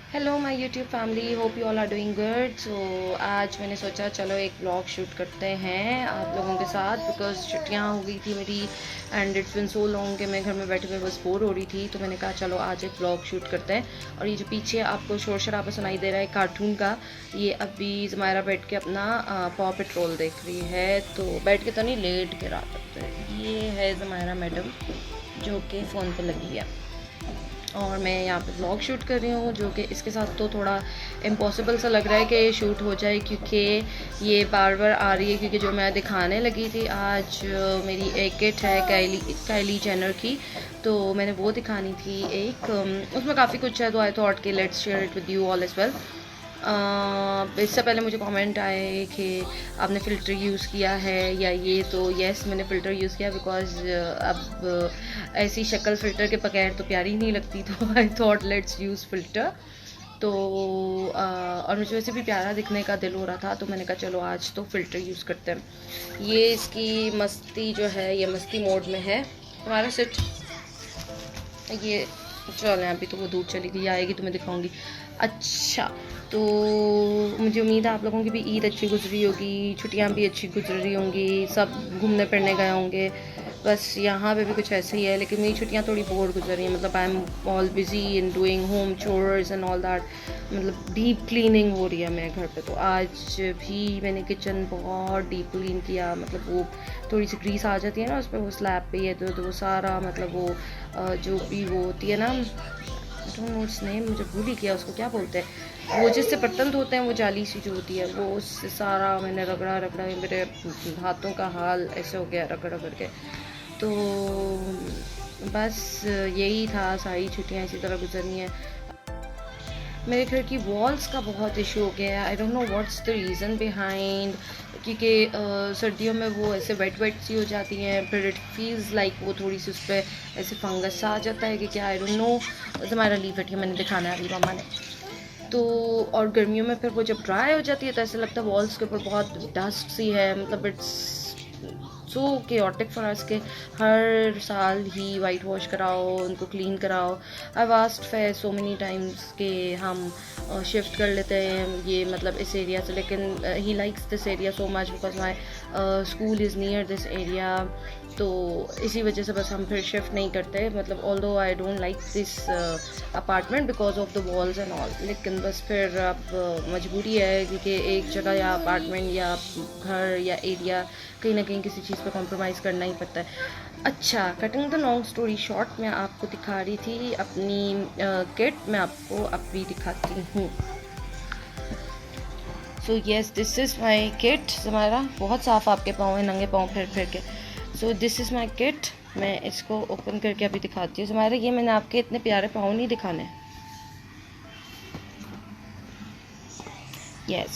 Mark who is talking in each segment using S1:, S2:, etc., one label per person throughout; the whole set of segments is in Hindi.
S1: Hello my YouTube family, hope you all are doing good. So आज मैंने सोचा चलो एक ब्लॉग शूट करते हैं आप लोगों के साथ, बिकॉज छुट्टियां हो गई थी मेरी and it's been so long कि मैं घर में बैठे हुए बस बोर हो रही थी। तो मैंने कहा चलो आज एक ब्लॉग शूट करते हैं। और ये जो पीछे आपको शोर शराबा सुनाई दे रहा है कार्टून का, ये अभी ज़मायरा बैठ के अपना पॉ पेट्रोल देख रही है। तो बैठ के तो नहीं, लेट के रात तक। ये है ज़मायरा मैडम जो कि फ़ोन पे लगी है और मैं यहाँ पे व्लॉग शूट कर रही हूँ, जो कि इसके साथ तो थोड़ा इम्पॉसिबल सा लग रहा है कि शूट हो जाए, क्योंकि ये बार बार आ रही है। क्योंकि जो मैं दिखाने लगी थी आज, मेरी एक किट है काइली जेनर की, तो मैंने वो दिखानी थी एक। उसमें काफ़ी कुछ है, तो आई थॉट कि let's share it with you all as well. इससे पहले मुझे कमेंट आए कि आपने फ़िल्टर यूज़ किया है या ये, तो येस मैंने फ़िल्टर यूज़ किया, बिकॉज़ अब ऐसी शक्ल फ़िल्टर के बगैर तो प्यारी नहीं लगती। तो I thought let's use filter. तो और मुझे वैसे भी प्यारा दिखने का दिल हो रहा था, तो मैंने कहा चलो आज तो फ़िल्टर यूज़ करते हैं। ये इसकी मस्ती जो है, ये मस्ती मोड में है। हमारा सेट ये चल अभी तो वो दूर चली गई, आएगी तो मैं दिखाऊंगी। अच्छा, तो मुझे उम्मीद है आप लोगों की भी ईद अच्छी गुजरी होगी, छुट्टियां भी अच्छी गुजर रही होंगी, सब घूमने फिरने गए होंगे। बस यहाँ पे भी कुछ ऐसे ही है, लेकिन मेरी छुट्टियां थोड़ी बोर गुजर रही हैं। मतलब I am all busy in doing home chores and all that. मतलब डीप क्लीनिंग हो रही है मेरे घर पे। तो आज भी मैंने किचन बहुत डीप क्लीन किया। मतलब वो थोड़ी सी ग्रीस आ जाती है ना उस पर, वो स्लैब पे है, तो वो सारा मतलब वो जो भी वो होती है ना, डोंट नो इट्स नेम, मुझे भूल ही गया उसको क्या बोलते हैं, वो जिससे बर्तन धोते हैं, वो जाली सी जो होती है, वो उससे सारा मैंने रगड़ा मेरे हाथों का हाल ऐसे हो गया रगड़ रगड़ के। तो बस यही था, सारी छुट्टियां इसी तरह गुजरनी है। मेरे घर की वॉल्स का बहुत इशू हो गया है। आई don't know what's the reason behind, क्योंकि सर्दियों में वो ऐसे वेट सी हो जाती हैं, फिर इट फील्स लाइक वो थोड़ी सी उस पर ऐसे फंगस सा आ जाता है कि क्या, आई डोंट नो। हमारा लीव है, मैंने दिखाना है अभी मम्मा ने। तो और गर्मियों में फिर वो जब ड्राई हो जाती है तो ऐसा लगता है वॉल्स के ऊपर बहुत डस्ट सी है। मतलब it's so chaotic for us के हर साल ही वाइट वॉश कराओ, उनको क्लीन कराओ। I washed for so many times कि हम शिफ्ट कर लेते हैं ये मतलब इस एरिया से, लेकिन he likes this area so much because my school is near this area. तो इसी वजह से बस हम फिर शिफ्ट नहीं करते। मतलब although I don't like this apartment because of the walls and all, लेकिन बस फिर अब मजबूरी है, क्योंकि एक जगह या अपार्टमेंट या घर या एरिया कहीं ना कहीं किसी चीज़ पे कॉम्प्रोमाइज़ करना ही पड़ता है। अच्छा, cutting the long story short, मैं आपको दिखा रही थी अपनी किट, मैं आपको अब भी दिखाती हूँ। So yes, this is my kit. हमारा बहुत साफ़ आपके पाँव हैं, नंगे पाँव फिर के। So this is my kit. मैं इसको ओपन करके अभी दिखाती हूँ। हमारे ये मैंने आपके इतने प्यारे पाँव नहीं दिखाने। Yes,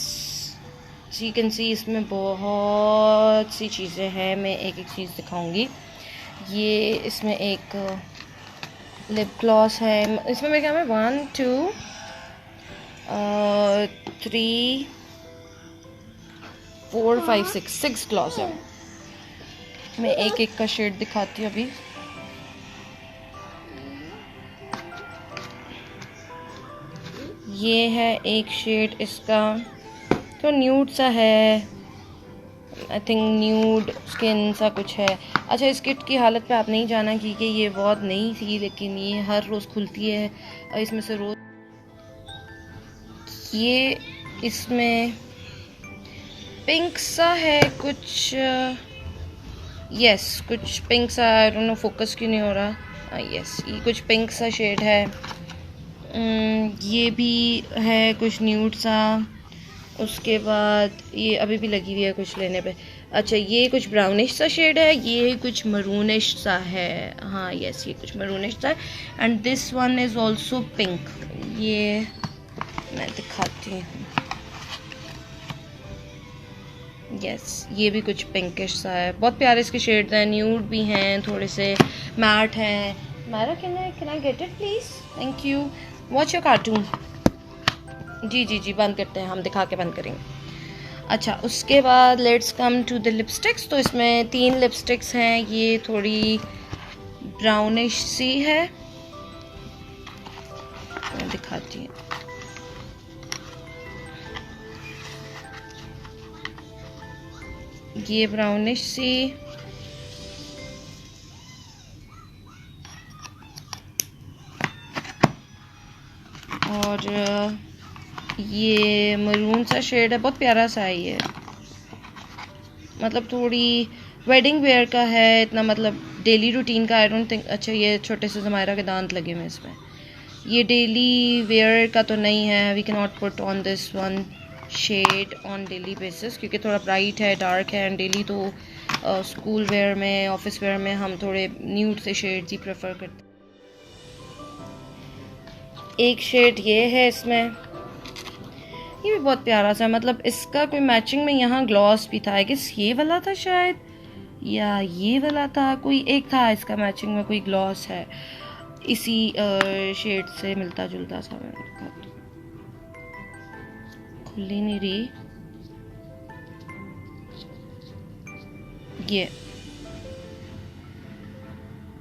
S1: so you can see इसमें बहुत सी चीज़ें हैं। मैं एक एक चीज़ दिखाऊंगी। ये इसमें एक लिप ग्लॉस है। इसमें मेरे ख्याल में 1 2 3 4 5 6 ग्लॉस है। मैं एक एक का शेड दिखाती हूँ अभी। ये है एक शेड, इसका तो न्यूड सा है, आई थिंक न्यूड स्किन सा कुछ है। अच्छा, इस किट की हालत पे आप नहीं जाना, क्योंकि ये बहुत नई थी, लेकिन ये हर रोज़ खुलती है और इसमें से रोज़ ये इसमें पिंक सा है कुछ। यस, कुछ पिंक सा, आई डोंट नो फोकस क्यों नहीं हो रहा। यस, ये कुछ पिंक सा शेड है। ये भी है कुछ न्यूड सा। उसके बाद ये अभी भी लगी हुई है कुछ लेने पे। अच्छा, ये कुछ ब्राउनिश सा शेड है, ये कुछ मरूनिश सा है। हाँ यस, ये कुछ मरूनिश सा है। And this one is also pink. ये मैं दिखाती हूँ। यस, ये भी कुछ पिंकिश सा है। बहुत प्यारे इसके शेड्स हैं, न्यूड भी हैं, थोड़े से मैट हैं। Myra, can I get it please? Thank you. Watch your cartoon. जी बंद करते हैं, हम दिखा के बंद करेंगे। अच्छा, उसके बाद let's come to the lipsticks. तो इसमें 3 लिपस्टिक्स हैं। ये थोड़ी ब्राउनिश सी है, मैं दिखाती हूँ। ये ब्राउनिश सी, और ये मरून सा शेड है, बहुत प्यारा सा है ये, मतलब थोड़ी वेडिंग वेयर का है, इतना मतलब डेली रूटीन का आई डोंट थिंक। अच्छा ये छोटे से ज़मायरा के दांत लगे हुए इसमें, ये डेली वेयर का तो नहीं है। We can not put on this one shade on daily basis, क्योंकि थोड़ा ब्राइट है, डार्क है, एंड डेली तो स्कूल वेयर में, ऑफिस वेयर में हम थोड़े न्यूड से शेड्स ही प्रेफर करते हैं। एक शेड ये है इसमें, ये भी बहुत प्यारा सा, मतलब इसका कोई मैचिंग में यहाँ ग्लॉस भी था, आई गेस ये वाला था शायद, या ये वाला था, कोई एक था इसका मैचिंग में, कोई ग्लॉस है इसी शेड से मिलता जुलता सा। मैंने खुली नहीं रही ये,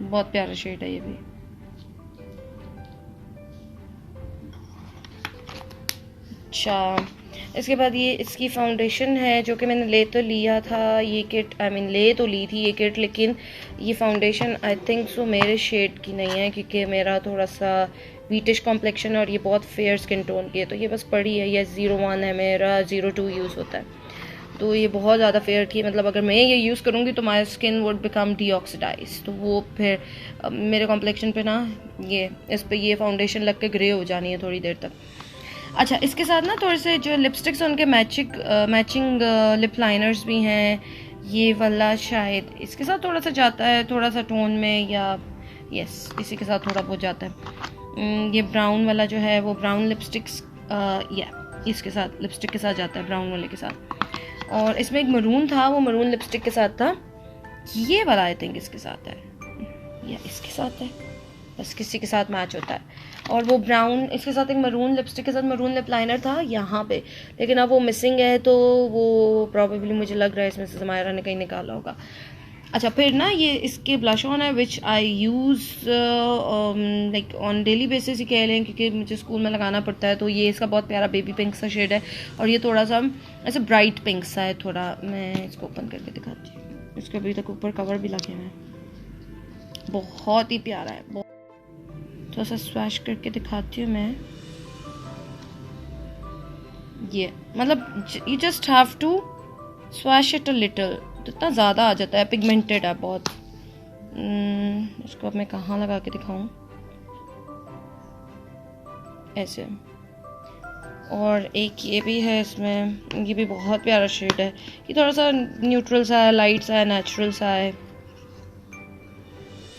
S1: बहुत प्यारा शेड है ये भी। अच्छा इसके बाद ये इसकी फाउंडेशन है, जो कि मैंने ले तो लिया था ये किट, आई मीन ले तो ली थी ये किट, लेकिन ये फाउंडेशन आई थिंक सो मेरे शेड की नहीं है, क्योंकि मेरा थोड़ा सा वीटिश कॉम्प्लेक्शन और ये बहुत फेयर स्किन टोन की है, तो ये बस पड़ी है। ये 01 है मेरा, 02 यूज़ होता है, तो ये बहुत ज़्यादा फेयर थी, मतलब अगर मैं ये यूज़ करूँगी तो my skin would become deoxidise, तो वो फिर मेरे कॉम्प्लेक्शन पे ना ये इस पर ये फाउंडेशन लग के ग्रे हो जानी है थोड़ी देर तक। अच्छा इसके साथ ना थोड़े से जो लिपस्टिक्स हैं उनके मैचिंग लिप लाइनर्स भी हैं, ये वाला शायद इसके साथ थोड़ा सा जाता है, थोड़ा सा टोन में, या यस इसी के साथ थोड़ा बहुत जाता है। ये ब्राउन वाला जो है वो ब्राउन लिपस्टिक्स या इसके साथ लिपस्टिक के साथ जाता है, ब्राउन वाले के साथ। और इसमें एक मरून था, वो मरून लिपस्टिक के साथ था, ये वाला आई थिंक इसके साथ है या इसके साथ है, बस किसी के साथ मैच होता है। और वो ब्राउन इसके साथ एक मरून लिपस्टिक के साथ मरून लिप लाइनर था यहाँ पे, लेकिन अब वो मिसिंग है, तो वो प्रॉबेबली मुझे लग रहा है इसमें से ज़मायरा ने कहीं निकाला होगा। अच्छा फिर ना ये इसके ब्लश ऑन है which I use like on daily basis ही कह लें, क्योंकि मुझे स्कूल में लगाना पड़ता है। तो ये इसका बहुत प्यारा बेबी पिंक सा शेड है, और ये थोड़ा सा ऐसे ब्राइट पिंक सा है थोड़ा। मैं इसको ओपन करके दिखाती हूँ, इसके अभी तक ऊपर कवर भी लगे हुए हैं, बहुत ही प्यारा है। थोड़ा सा स्वैश करके दिखाती हूँ मैं, ये मतलब you just have to swatch it a little, तो इतना ज़्यादा आ जाता है, पिगमेंटेड है बहुत। इसको अब मैं कहाँ लगा के दिखाऊँ, ऐसे। और एक ये भी है इसमें, ये भी बहुत प्यारा शेड है, ये थोड़ा सा न्यूट्रल सा है, लाइट सा है, नेचुरल सा है,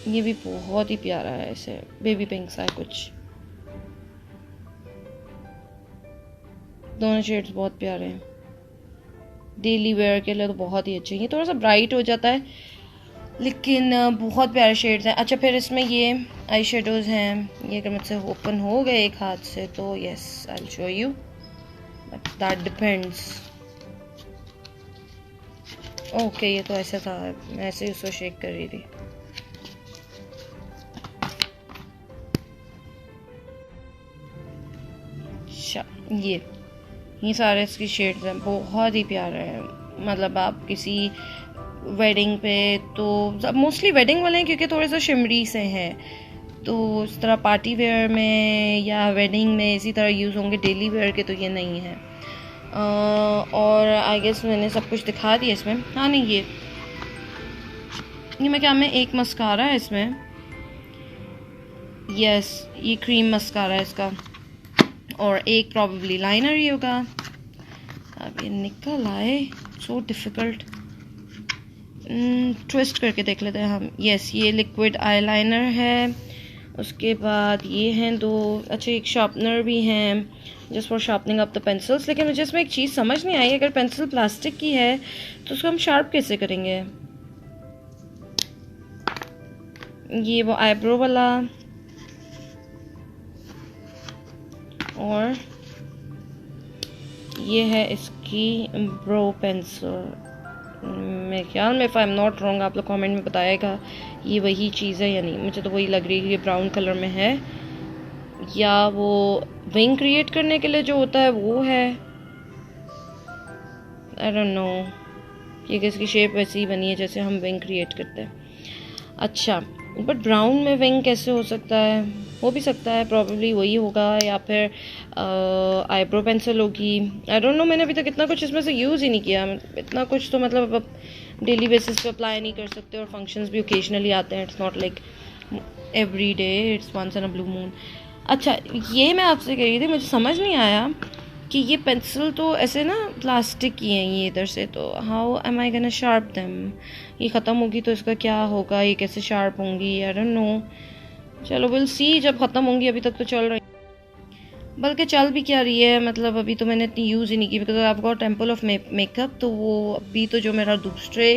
S1: ये भी बहुत ही प्यारा है, ऐसे बेबी पिंक सा है कुछ। दोनों शेड्स बहुत प्यारे हैं, डेली वेयर के लिए तो बहुत ही अच्छे हैं। ये थोड़ा सा ब्राइट हो जाता है, लेकिन बहुत प्यारे शेड्स हैं। अच्छा फिर इसमें ये आई शेडोज़ हैं, ये अगर मुझसे ओपन हो गए एक हाथ से तो yes I will show you, but that depends. Okay ये तो ऐसा था, मैं ऐसे ही उसको शेक कर रही थी। अच्छा ये सारे इसकी शेड्स हैं, बहुत ही प्यारे हैं। मतलब आप किसी वेडिंग पे, तो मोस्टली वेडिंग वाले हैं क्योंकि थोड़े से शिमरी से हैं, तो इस तरह पार्टी वेयर में या वेडिंग में इसी तरह यूज़ होंगे, डेली वेयर के तो ये नहीं है। और आई गेस मैंने सब कुछ दिखा दिया इसमें। हाँ नहीं ये मैं क्या में एक मस्कारा है इसमें, यस ये क्रीम मस्कारा है इसका, और एक प्रॉबेबली लाइनर ही होगा। अब ये निकल आए, सो डिफ़िकल्ट, ट्विस्ट करके देख लेते हैं हम। यस ये लिक्विड आईलाइनर है, उसके बाद ये हैं दो, अच्छा एक शार्पनर भी हैं just for sharpening up the pencils. लेकिन मुझे इसमें एक चीज़ समझ नहीं आई, अगर पेंसिल प्लास्टिक की है तो उसको हम शार्प कैसे करेंगे। ये वो आईब्रो वाला, और ये है इसकी ब्रो पेंसिल। मेरे ख्याल में, if I am not wrong, आप लोग कमेंट में बताएगा ये वही चीज़ है या नहीं। मुझे तो वही लग रही है, ये ब्राउन कलर में है, या वो विंग क्रिएट करने के लिए जो होता है वो है, आई डोंट नो। क्योंकि इसकी शेप वैसी ही बनी है जैसे हम विंग क्रिएट करते हैं। अच्छा, बट ब्राउन में विंग कैसे हो सकता है? हो भी सकता है, प्रॉब्ली वही होगा, या फिर आईब्रो पेंसिल होगी। आई डोंट नो, मैंने अभी तक इतना कुछ इसमें से यूज़ ही नहीं किया। इतना कुछ तो मतलब अब डेली बेसिस पे अप्लाई नहीं कर सकते, और फंक्शंस भी ओकेजनली आते हैं। It's not like every day, it's once in a blue moon. अच्छा, ये मैं आपसे कह रही थी, मुझे समझ नहीं आया कि ये पेंसिल तो ऐसे ना प्लास्टिक की हैं ये इधर से, तो how am I gonna sharp them? ये ख़त्म होगी तो इसका क्या होगा, ये कैसे शार्प होंगी? आई डोंट नो, चलो विल सी जब ख़त्म होंगी। अभी तक तो चल रही, बल्कि चल भी क्या रही है, मतलब अभी तो मैंने इतनी यूज़ ही नहीं की, because I have got temple of makeup. तो वो अभी तो जो मेरा दूसरे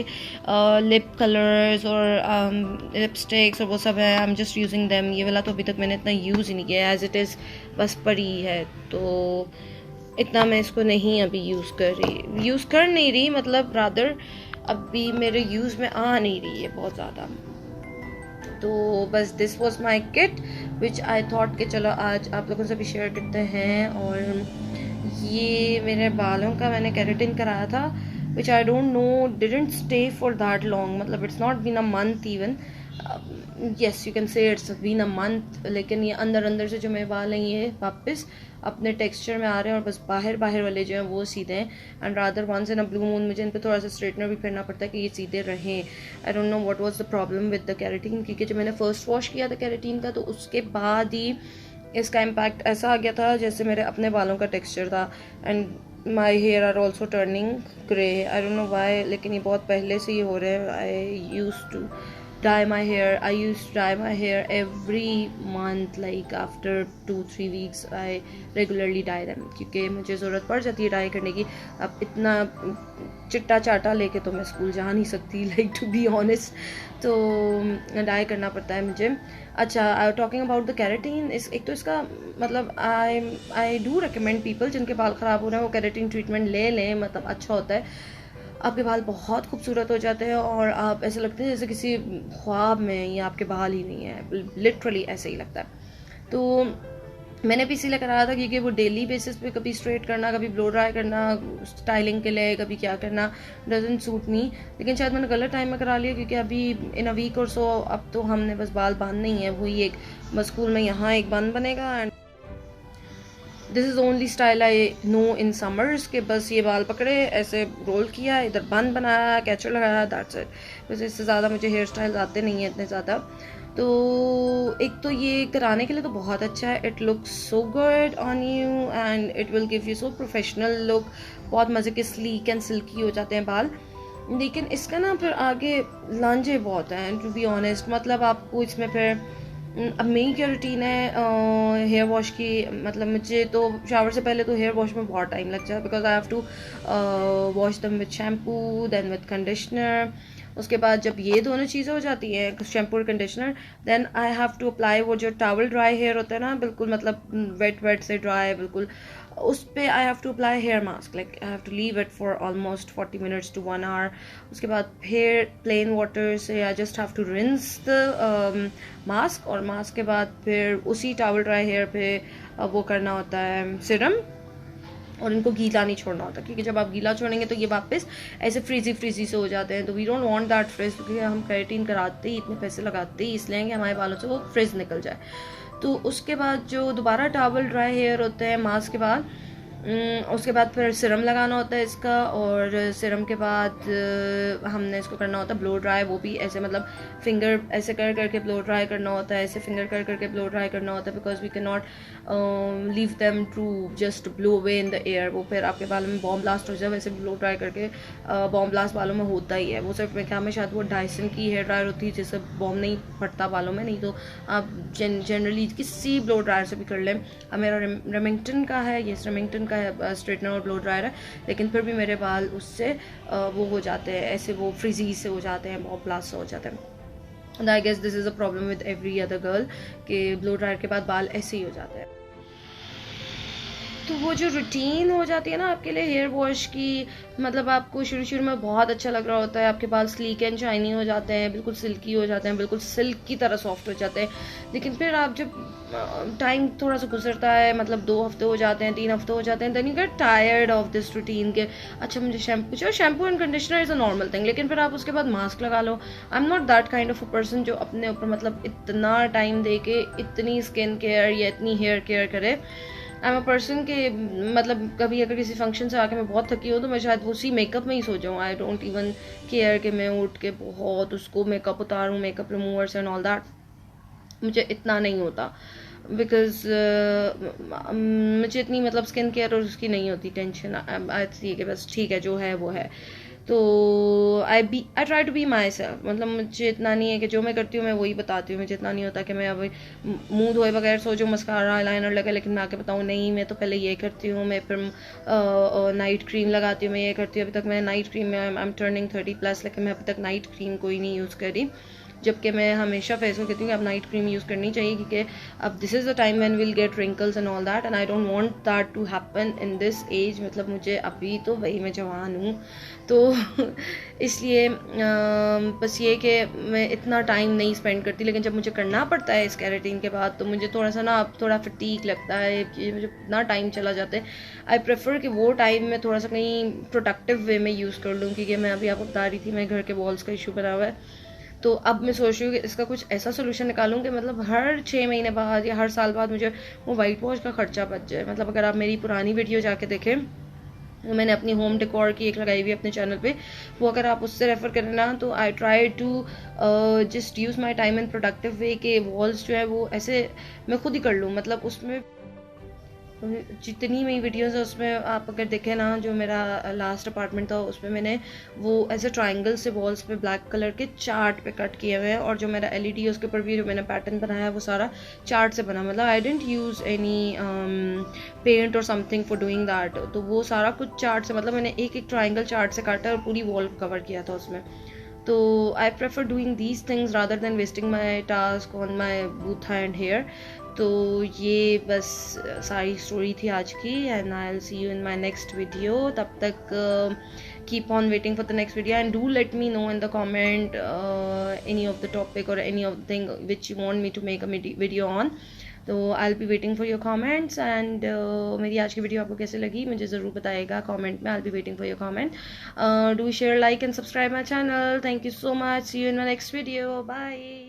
S1: लिप कलर्स और लिपस्टिक्स और वो सब है, I am just using them. ये वाला तो अभी तक मैंने इतना यूज़ ही नहीं किया, एज इट इज़ बस पड़ी है, तो इतना मैं इसको नहीं अभी यूज़ कर नहीं रही, मतलब रादर अभी मेरे यूज़ में आ नहीं रही है बहुत ज़्यादा। तो बस this was my kit which I thought कि चलो आज आप लोगों से भी शेयर करते हैं। और ये मेरे बालों का मैंने केराटिन कराया था, which I don't know didn't stay for that long, मतलब it's not been a month even, yes you can say it's been a month. लेकिन ये अंदर अंदर से जो मेरे बाल हैं ये वापस अपने टेक्सचर में आ रहे हैं, और बस बाहर वाले जो हैं वो सीधे हैं। And rather once in a blue moon मुझे इन पर थोड़ा सा स्ट्रेटनर भी फिरना पड़ता है कि ये सीधे रहें। आई don't know what was the problem with the keratin, क्योंकि जब मैंने फर्स्ट वॉश किया था केराटिन का, तो उसके बाद ही इसका इम्पैक्ट ऐसा आ गया था जैसे मेरे अपने बालों का टेक्सचर था। And my hair are also turning grey, I don't know why, लेकिन ये बहुत पहले से ही हो रहे हैं। I use to dye my hair. I used to dye my hair every month, like after 2-3 weeks I regularly dye them, क्योंकि मुझे ज़रूरत पड़ जाती है डाई करने की। अब इतना चिट्टा चाटा लेके तो मैं स्कूल जा नहीं सकती, लाइक टू बी ऑनेस्ट, तो डाई करना पड़ता है मुझे। अच्छा, टॉकिंग अबाउट द केराटिन, एक तो इसका मतलब आई डू रिकमेंड पीपल जिनके बाल ख़राब हो रहे हैं वो केराटिन ट्रीटमेंट ले लें, मतलब अच्छा होता है। आपके बाल बहुत खूबसूरत हो जाते हैं, और आप ऐसे लगते हैं जैसे किसी ख्वाब में ये आपके बाल ही नहीं है, लिटरली ऐसे ही लगता है। तो मैंने भी इसीलिए कराया था क्योंकि वो डेली बेसिस पे कभी स्ट्रेट करना, कभी ब्लो ड्राई करना स्टाइलिंग के लिए, कभी क्या करना, डजंट सूट मी। लेकिन शायद मैंने गलत टाइम में करा लिया, क्योंकि अभी इन अ वीक और सो अब तो हमने बस बाल बांधने ही है, वही एक बस स्कूल में यहाँ एक बन बनेगा। And this is only style I know in summers, के बस ये बाल पकड़े ऐसे रोल किया, इधर बन बनाया, कैचर लगाया, दैट्स इट। बस इससे ज़्यादा मुझे हेयर स्टाइल आते नहीं हैं इतने ज़्यादा। तो एक तो ये कराने के लिए तो बहुत अच्छा है, it looks so good on you and it will give you so professional look. बहुत मज़े के स्लीक एंड सिल्की हो जाते हैं बाल। लेकिन इसका ना फिर आगे लांझे बहुत हैं, टू बी ऑनेस्ट, मतलब आपको इसमें फिर अब मेरी क्या रूटीन है हेयर वॉश की, मतलब मुझे तो शावर से पहले तो हेयर वॉश में बहुत टाइम लग जाए, because I have to wash them with shampoo then with conditioner. उसके बाद जब ये दोनों चीज़ें हो जाती हैं, शैम्पू और conditioner, then I have to apply वो जो टॉवल ड्राई हेयर होता है ना, बिल्कुल मतलब वेट से ड्राई बिल्कुल, उस पर I have to apply hair mask, like I have to leave it for almost 40 minutes to 1 hour। उसके बाद फिर प्लेन वाटर से I just have to rinse the mask, और मास्क के बाद फिर उसी टॉवल ड्राई हेयर पे वो करना होता है सिरम, और इनको गीला नहीं छोड़ना होता, क्योंकि जब आप गीला छोड़ेंगे तो ये वापस ऐसे फ्रीजी से हो जाते हैं। तो we don't want that frizz, क्योंकि हम केराटिन कराते ही इतने पैसे लगाते ही इसलिए कि हमारे बालों से वो फ्रिज निकल जाए। तो उसके बाद जो दोबारा टॉवल ड्राई हेयर होते हैं मास्क के बाद, उसके बाद फिर सिरम लगाना होता है इसका, और सिरम के बाद हमने इसको करना होता है ब्लो ड्राई, वो भी ऐसे मतलब फिंगर ऐसे कर करके ब्लो ड्राई करना होता है, ऐसे फिंगर कर करके ब्लो ड्राई करना होता है, because we can not leave them to just blow away in the air, वो फिर आपके बालों में बॉम्ब ब्लास्ट हो जाए। वैसे ब्लो ड्राई करके बॉम्ब ब्लास्ट बालों में होता ही है, वो सिर्फ मेरे ख्याल में शायद वो डायसन की हेयर ड्रायर होती है जिससे बॉम्ब नहीं फटता बालों में, नहीं तो आप जनरली किसी ब्लो ड्रायर से भी कर लें। अब मेरा रेमिंगटन का है, ये रेमिंगटन का है स्ट्रेटनर और ब्लो ड्रायर है, लेकिन फिर भी मेरे बाल उससे वो हो जाते हैं, ऐसे वो फ्रिजी से हो जाते हैं, बॉम्ब ब्लास्ट से हो जाते हैं। And I guess this is a problem with every other girl, कि ब्लो ड्रायर के बाद बाल ऐसे ही हो जाते हैं। तो वो जो रूटीन हो जाती है ना आपके लिए हेयर वॉश की, मतलब आपको शुरू शुरू में बहुत अच्छा लग रहा होता है, आपके बाल स्लीक एंड शाइनी हो जाते हैं, बिल्कुल सिल्की हो जाते हैं, बिल्कुल सिल्क की तरह सॉफ्ट हो जाते हैं। लेकिन फिर आप जब टाइम थोड़ा सा गुजरता है, मतलब 2 हफ्ते हो जाते हैं, 3 हफ्ते हो जाते हैं, then you get tired of this routine के अच्छा मुझे shampoo and conditioner is a normal thing, लेकिन फिर आप उसके बाद मास्क लगा लो। I am not that kind of a person जो अपने ऊपर मतलब इतना टाइम दे के इतनी स्किन केयर या इतनी हेयर केयर करे। आई एम अ पर्सन के मतलब कभी अगर किसी फंक्शन से आके मैं बहुत थकी हूँ तो मैं शायद उसी मेकअप में ही सो जाऊँ। आई डोंट इवन केयर कि मैं उठ के बहुत उसको मेकअप उतारूँ, makeup removers and all that, मुझे इतना नहीं होता। बिकॉज मुझे इतनी मतलब स्किन केयर और उसकी नहीं होती टेंशन। आई सी कि बस ठीक है जो है वो है। तो I try to be myself, मतलब मुझे इतना नहीं है कि जो मैं करती हूँ मैं वही बताती हूँ। मुझे इतना नहीं होता कि मैं अब मुंह धोए बगैर सो जो मस्कारा आईलाइनर लगा लेकिन मैं आके बताऊँ नहीं मैं तो पहले ये करती हूँ, मैं फिर नाइट क्रीम लगाती हूँ, मैं ये करती हूँ। अभी तक मैं नाइट क्रीम में आई एम टर्निंग 30+ लेकिन मैं अभी तक नाइट क्रीम कोई नहीं यूज़ करी, जबकि मैं हमेशा फेस को कहती हूँ कि अब नाइट क्रीम यूज़ करनी चाहिए क्योंकि अब this is the time when will get wrinkles and all that and I don't want that to happen in this age. मतलब मुझे अभी तो वही मैं जवान हूँ तो इसलिए बस ये कि मैं इतना टाइम नहीं स्पेंड करती, लेकिन जब मुझे करना पड़ता है इस कैरेटीन के बाद तो मुझे थोड़ा सा ना अब थोड़ा फटीक लगता है कि मुझे इतना टाइम चला जाता है। आई प्रेफर कि वो टाइम मैं थोड़ा सा कहीं प्रोडक्टिव वे में यूज़ कर लूँ, क्योंकि मैं अभी आपको बता रही थी मैं घर के वॉल्स का इशू बना हुआ है। तो अब मैं सोच रही हूँ कि इसका कुछ ऐसा सोल्यूशन निकालूँ कि मतलब हर 6 महीने बाद या हर साल बाद मुझे वो वाइट वॉश का खर्चा बच जाए। मतलब अगर आप मेरी पुरानी वीडियो जाके देखें, मैंने अपनी होम डेकोर की एक लगाई हुई अपने चैनल पे, वो अगर आप उससे रेफर करें ना तो I try to just use my time in productive way के वॉल्स जो है वो ऐसे मैं खुद ही कर लूँ। मतलब उसमें जितनी मेरी वीडियोस है उसमें आप अगर देखें ना, जो मेरा लास्ट अपार्टमेंट था उसमें मैंने वो ऐसे ट्रायंगल से वॉल्स पे ब्लैक कलर के चार्ट पे कट किए हुए हैं, और जो मेरा एलईडी है उसके ऊपर भी जो मैंने पैटर्न बनाया है वो सारा चार्ट से बना। मतलब आई डेंट यूज़ एनी पेंट और समथिंग फॉर डूइंग दैट। तो वो सारा कुछ चार्ट से, मतलब मैंने एक एक ट्राइंगल चार्ट से काटा और पूरी वॉल कवर किया था उसमें। तो I prefer doing these things rather than wasting my task on my booth and hair. तो ये बस सारी स्टोरी थी आज की, and I will see you in my next video. तब तक keep on waiting for the next video and do let me know in the comment any of the topic और any of the thing which you want me to make a video on. तो आई will be waiting for your comments and मेरी आज की वीडियो आपको कैसे लगी मुझे ज़रूर बताइएगा कमेंट में। I will be waiting for your comment. Do share, like and subscribe my channel. Thank you so much. See you in my next video. Bye.